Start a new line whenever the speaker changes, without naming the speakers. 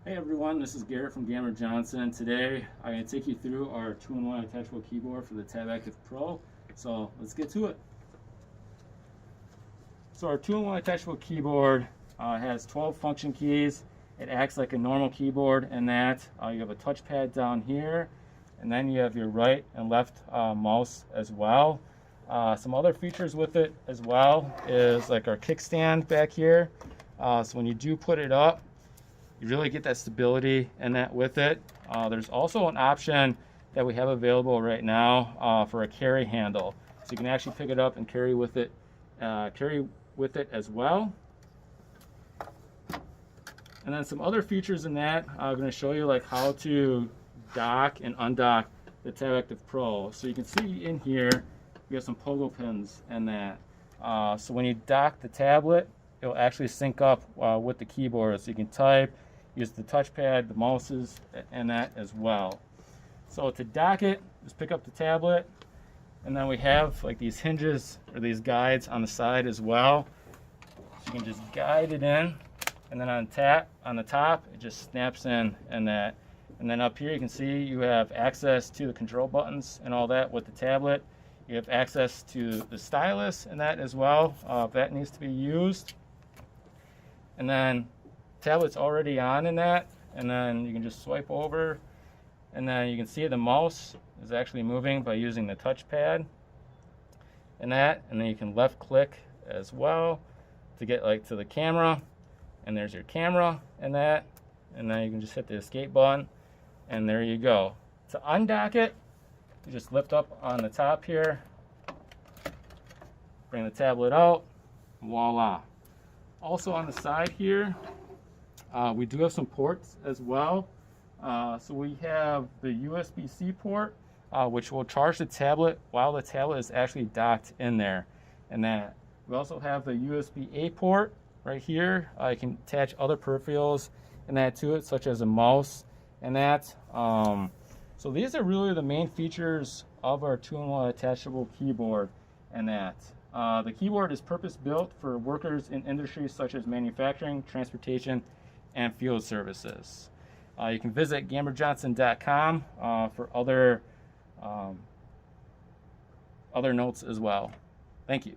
Hey everyone, this is Garrett from Gamber Johnson. Today I'm going to take you through our 2-in-1 attachable keyboard for the Tab Active Pro. So let's get to it. So our 2-in-1 attachable keyboard has 12 function keys. It acts like a normal keyboard in that you have a touchpad down here, and then you have your right and left mouse as well. Some other features with it as well is like our kickstand back here. So when you do put it up, you really get that stability and that with it. There's also an option that we have available right now for a carry handle, so you can actually pick it up and carry with it as well. And then some other features in that, I'm going to show you like how to dock and undock the Tab Active Pro. So you can see in here we have some pogo pins and that. So when you dock the tablet, it'll actually sync up with the keyboard, so you can type, use the touchpad, the mouses, and that as well. So to dock it, just pick up the tablet, and then we have like these hinges or these guides on the side as well. So you can just guide it in, and then on the top, it just snaps in and that. And then up here you can see you have access to the control buttons and all that with the tablet. You have access to the stylus and that as well, if that needs to be used. And then tablet's already on in that, and then you can just swipe over, and then you can see the mouse is actually moving by using the touchpad and that, and then you can left click as well to get like to the camera, and there's your camera and that, and then you can just hit the escape button, and there you go. To undock it, you just lift up on the top here, bring the tablet out, voila. Also on the side here, we do have some ports as well. So we have the USB-C port, which will charge the tablet while the tablet is actually docked in there. And that we also have the USB-A port right here. You can attach other peripherals and that to it, such as a mouse and that. So these are really the main features of our 2-in-1 attachable keyboard and that. The keyboard is purpose-built for workers in industries such as manufacturing, transportation, and field services. You can visit gamberjohnson.com for other notes as well. Thank you.